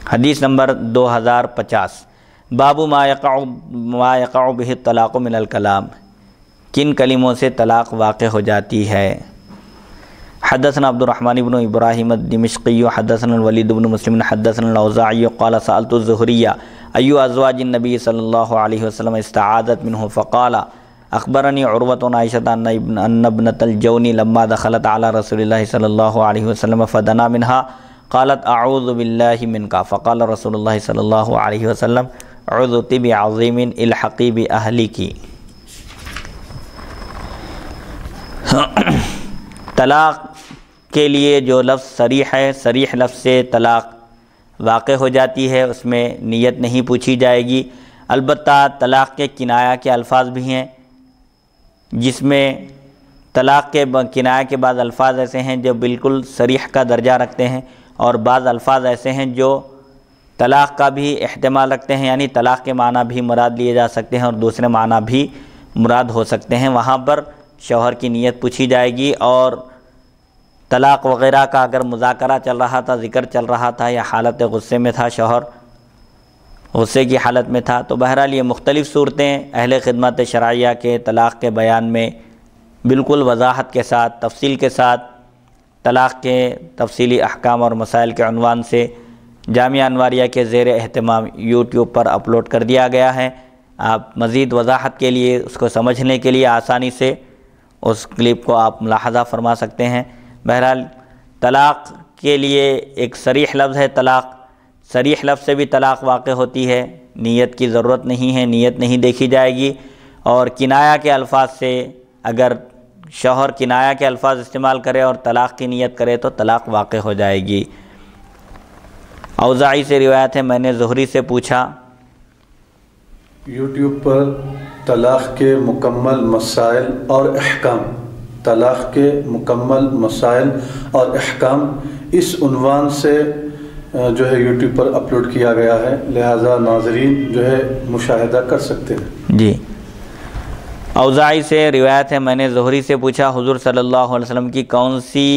حدیث نمبر 2050 باب ما یقع بہ الطلاق من الکلام، کن کلموں سے طلاق واقع ہو جاتی ہے۔ حدثنا عبد الرحمن بن ابراہیم الدمشقی حدثنا الولید بن مسلم حدثنا الاوزاعی قال سألت الزہری ای ازواج النبی صلی اللہ علیہ وسلم استعاذت منہ فقال اخبرنی عروۃ عائشۃ ان ابنۃ الجون لما دخلت علی رسول اللہ صلی اللہ علیہ وسلم فدنا منها قالت اعوذ باللہ منک فقال رسول اللہ صلی اللہ علیہ وسلم عذت بعظیم الحقی باہلک۔ طلاق کے لیے جو لفظ صریح ہے، صریح لفظ سے طلاق واقع ہو جاتی ہے، اس میں نیت نہیں پوچھی جائے گی۔ البتہ طلاق کے کنایہ کے الفاظ بھی ہیں، جس میں طلاق کے کنایہ کے بعض الفاظ ایسے ہیں جو بالکل صریح کا درجہ رکھتے ہیں، اور بعض الفاظ ایسے ہیں جو طلاق کا بھی احتمال رکھتے ہیں، یعنی طلاق کے معنی بھی مراد لیے جا سکتے ہیں اور دوسرے معنی بھی مراد ہو سکتے ہیں۔ وہاں پر شوہر کی نیت پوچھی جائے گی، اور طلاق وغیرہ کا اگر مذاکرہ چل رہا تھا، ذکر چل رہا تھا، یا حالت غصے میں تھا، شوہر غصے کی حالت میں تھا، تو بہرحال یہ مختلف صورتیں اہل خدمت شرعیہ کے طلاق کے بیان میں بالکل وضاحت کے ساتھ، تفصیل کے ساتھ طلاق کے تفصیلی احکام اور مسائل کے عنوان سے جامعہ انواریہ کے زیر اہتمام یوٹیوب پر اپلوڈ کر دیا گیا ہے۔ آپ مزید وضاحت کے لیے، اس کو سمجھنے کے لیے آسانی سے اس کلپ کو آپ ملاحظہ فرما سکتے ہیں۔ بہرحال طلاق کے لیے ایک صریح لفظ ہے طلاق، صریح لفظ سے بھی طلاق واقع ہوتی ہے، نیت کی ضرورت نہیں ہے، نیت نہیں دیکھی جائے گی۔ اور کنایہ کے الفاظ سے اگر شوہر کنایہ کے الفاظ استعمال کرے اور طلاق کی نیت کرے تو طلاق واقع ہو جائے گی۔ اوزاعی سے روایت ہے، میں نے زہری سے پوچھا۔ یوٹیوب پر طلاق کے مکمل مسائل اور احکام، طلاق کے مکمل مسائل اور احکام اس عنوان سے جو ہے یوٹیوب پر اپلوڈ کیا گیا ہے، لہذا ناظرین جو ہے مشاہدہ کر سکتے ہیں۔ جی، اوزاعی سے روایت ہے، میں نے زہری سے پوچھا حضور صلی اللہ علیہ وسلم کی کون سی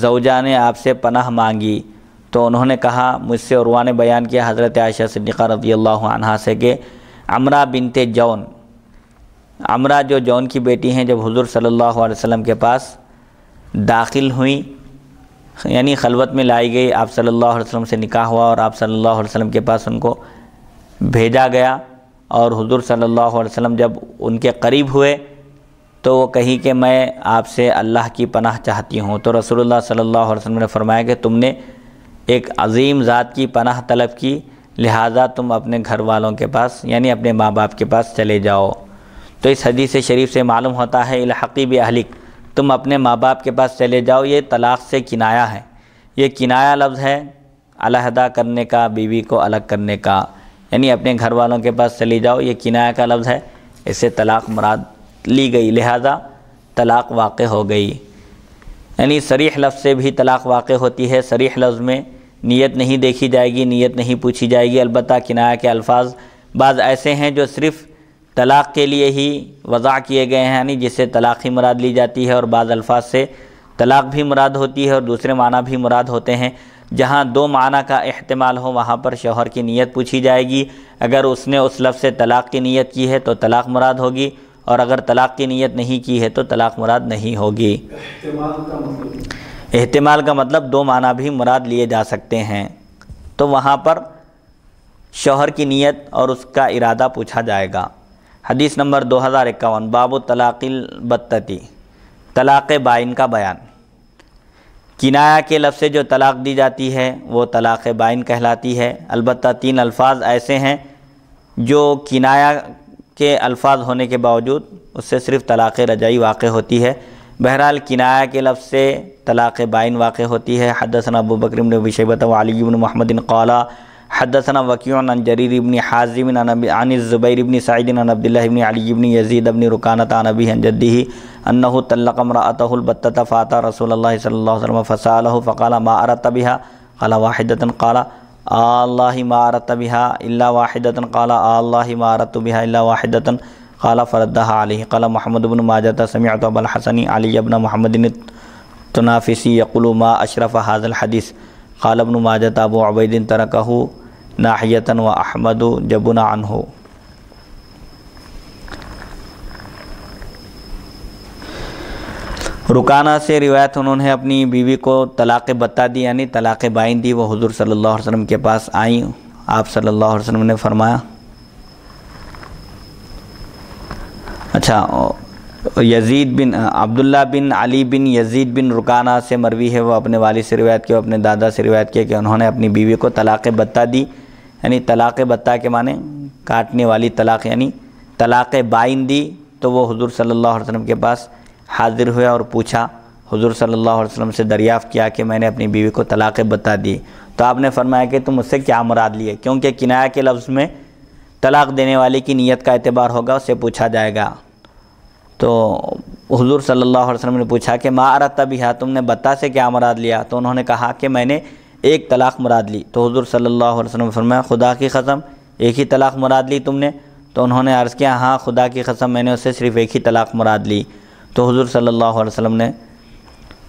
زوجہ نے آپ سے پناہ مانگی؟ تو انہوں نے کہا، مجھ سے عروہ نے بیان کیا حضرت عائشہ صدیقہ رضی اللہ عنہا سے کہ عمرہ بنت جون، عمرہ جو جون کی بیٹی ہیں، جب حضور صلی اللہ علیہ وسلم کے پاس داخل ہوئیں، یعنی خلوت میں لائی گئی، آپ صلی اللہ علیہ وسلم سے نکاح ہوا اور آپ صلی اللہ علیہ وسلم کے پاس ان کو بھیجا گیا، اور حضور صلی اللہ علیہ وسلم جب ان کے قریب ہوئے تو وہ کہی کہ میں آپ سے اللہ کی پناہ چاہتی ہوں۔ تو رسول اللہ صلی اللہ علیہ وسلم نے فرمایا کہ تم نے ایک عظیم ذات کی پناہ طلب کی، لہٰذا تم اپنے گھر والوں کے پاس، یعنی اپنے ماں باپ کے پاس چلے جاؤ۔ تو اس حدیث شریف سے معلوم ہوتا ہے الحقی باہلک، تم اپنے ماں باپ کے پاس چلے جاؤ، یہ طلاق سے کنایہ ہے، یہ کنایہ لفظ ہے علیحدہ کرنے کا، بیوی کو الگ کرنے کا، یعنی اپنے گھر والوں کے پاس چلی جاؤ، یہ کنایہ کا لفظ ہے، اس سے طلاق مراد لی گئی، لہذا طلاق واقع ہو گئی۔ یعنی صریح لفظ سے بھی طلاق واقع ہوتی ہے، صریح لفظ میں نیت نہیں دیکھی جائے گی، نیت نہیں پوچھی جائے گی۔ البتہ کنایہ کے الفاظ بعض ایسے ہیں جو صرف طلاق کے لیے ہی وضع کیے گئے ہیں، یعنی جس سے طلاق ہی مراد لی جاتی ہے، اور بعض الفاظ سے طلاق بھی مراد ہوتی ہے اور دوسرے معنی بھی مراد ہوتے ہیں۔ جہاں دو معنی کا احتمال ہو وہاں پر شوہر کی نیت پوچھی جائے گی، اگر اس نے اس لفظ سے طلاق کی نیت کی ہے تو طلاق مراد ہوگی، اور اگر طلاق کی نیت نہیں کی ہے تو طلاق مراد نہیں ہوگی۔ احتمال کا مطلب دو معنی بھی مراد لیے جا سکتے ہیں، تو وہاں پر شوہر کی نیت اور اس کا ارادہ پوچھا جائے گا۔ حدیث نمبر 2051 باب طلاق البتتی، طلاق بائن کا بیان۔ کنایہ کے لفظ سے جو طلاق دی جاتی ہے وہ طلاق بائن کہلاتی ہے۔ البتہ تین الفاظ ایسے ہیں جو کنایہ کے الفاظ ہونے کے باوجود اس سے صرف طلاق رجعی واقع ہوتی ہے۔ بہرحال کنایہ کے لفظ سے طلاق بائن واقع ہوتی ہے۔ حدثنا ابو بکر بن ابی شیبہ وعلی بن محمد قال حدثنا وکیع عن جریر بن حازم عن الزبیر بن سعید عن عبد اللہ بن علی بن یزید بن رکانۃ عن ابیہ عن جدہ انہ طلق امرأته البتۃ فاتى رسول اللہ صلی اللہ علیہ وسلم فسألہ فقال ما اردت بها قال واحدۃ قال اللہ ما اردت بها الا واحدۃ قال اللہ ما اردت بها الا واحدۃ قال فردها علیہ۔ قال محمد بن ماجہ سمعت ابا الحسن علی بن محمد التنافسی یقول ما اشرف هذا الحدیث۔ قال ابن ماجہ ابو عبید ترکہ ناحیتن و احمد جبنا عنہ۔ رکانہ سے روایت، انہوں نے اپنی بیوی کو طلاق بتہ دی، یعنی طلاق بائن دی۔ وہ حضور صلی اللہ علیہ وسلم کے پاس آئیں، آپ صلی اللہ علیہ وسلم نے فرمایا، یزید بن عبداللہ بن علی بن یزید بن رکانہ سے مروی ہے، وہ اپنے والد سے روایت کیا، اپنے دادا سے روایت کیا کہ انہوں نے اپنی بیوی کو طلاق بتہ دی، یعنی طلاق بتہ کے معنی کاٹنے والی طلاق، یعنی طلاق بائن دی۔ تو وہ حضور صلی اللہ علیہ وسلم کے پاس حاضر ہوئے اور پوچھا، حضور صلی اللہ علیہ وسلم سے دریافت کیا کہ میں نے اپنی بیوی کو طلاق بتہ دی۔ تو آپ نے فرمایا کہ تم اس سے کیا مراد لیے، کیونکہ کنایہ کے لفظ میں طلاق دینے والے کی نیت کا اعتبار ہوگا، اس سے پوچھا جائے گا۔ تو حضور صلی اللہ علیہ وسلم نے پوچھا کہ ما اردت بہا، تم نے بتہ سے کیا مراد لیا؟ تو انہوں نے کہا کہ میں نے ایک طلاق مراد لی۔ تو حضور صلی اللہ علیہ وسلم نے فرمایا، خدا کی قسم ایک ہی طلاق مراد لی تم نے؟ تو انہوں نے عرض کیا، ہاں خدا کی قسم میں نے اس سے صرف ایک ہی طلاق مراد لی۔ تو حضور صلی اللہ علیہ وسلم نے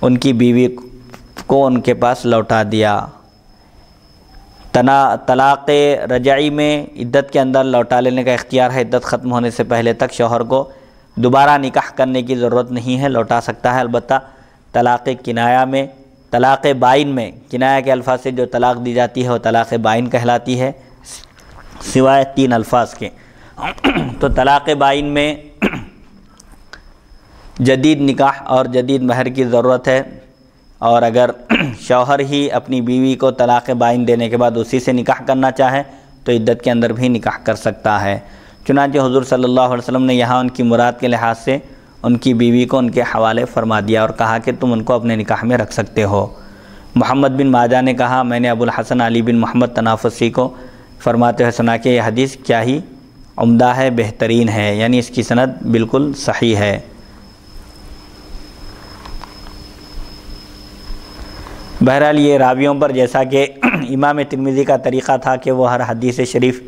ان کی بیوی کو ان کے پاس لوٹا دیا۔ طلاق رجعی میں عدت کے اندر لوٹا لینے کا اختیار ہے، عدت ختم ہونے سے پہلے تک شوہر کو دوبارہ نکاح کرنے کی ضرورت نہیں ہے، لوٹا سکتا ہے۔ البتہ طلاق کنایہ میں، طلاق بائن میں، کنایہ کے الفاظ سے جو طلاق دی جاتی ہے وہ طلاق بائن کہلاتی ہے، سوائے 3 الفاظ کے۔ تو طلاق بائن میں جدید نکاح اور جدید مہر کی ضرورت ہے، اور اگر شوہر ہی اپنی بیوی کو طلاق بائن دینے کے بعد اسی سے نکاح کرنا چاہے تو عدت کے اندر بھی نکاح کر سکتا ہے۔ چنانچہ حضور صلی اللہ علیہ وسلم نے یہاں ان کی مراد کے لحاظ سے ان کی بیوی کو ان کے حوالے فرما دیا اور کہا کہ تم ان کو اپنے نکاح میں رکھ سکتے ہو۔ محمد بن ماجہ نے کہا، میں نے ابو الحسن علی بن محمد تنافسی کو فرماتے ہوئے سنا کہ یہ حدیث کیا ہی عمدہ ہے، بہترین ہے، یعنی اس کی سند بالکل صحیح ہے۔ بہرحال یہ راویوں پر، جیسا کہ امام ترمذی کا طریقہ تھا کہ وہ ہر حدیث شریف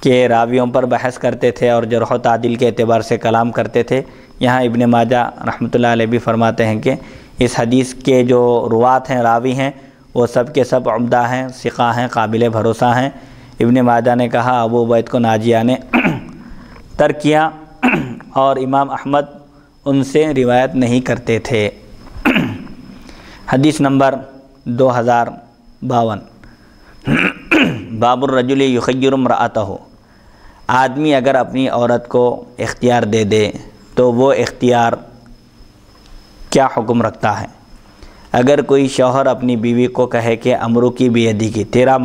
کے راویوں پر بحث کرتے تھے اور جرح و تعدیل کے اعتبار سے کلام کرتے تھے، یہاں ابن ماجہ رحمۃ اللہ علیہ بھی فرماتے ہیں کہ اس حدیث کے جو روات ہیں، راوی ہیں، وہ سب کے سب عمدہ ہیں، ثقہ ہیں، قابل بھروسہ ہیں۔ ابن ماجہ نے کہا ابو عبید کو ناجیہ نے ترک کیا اور امام احمد ان سے روایت نہیں کرتے تھے۔ حدیث نمبر 2052، باب الرجل یخیر امرأتہ، آدمی اگر اپنی عورت کو اختیار دے دے تو وہ اختیار کیا حکم رکھتا ہے؟ اگر کوئی شوہر اپنی بیوی کو کہے کہ امرو کی بیدی کی، تیرا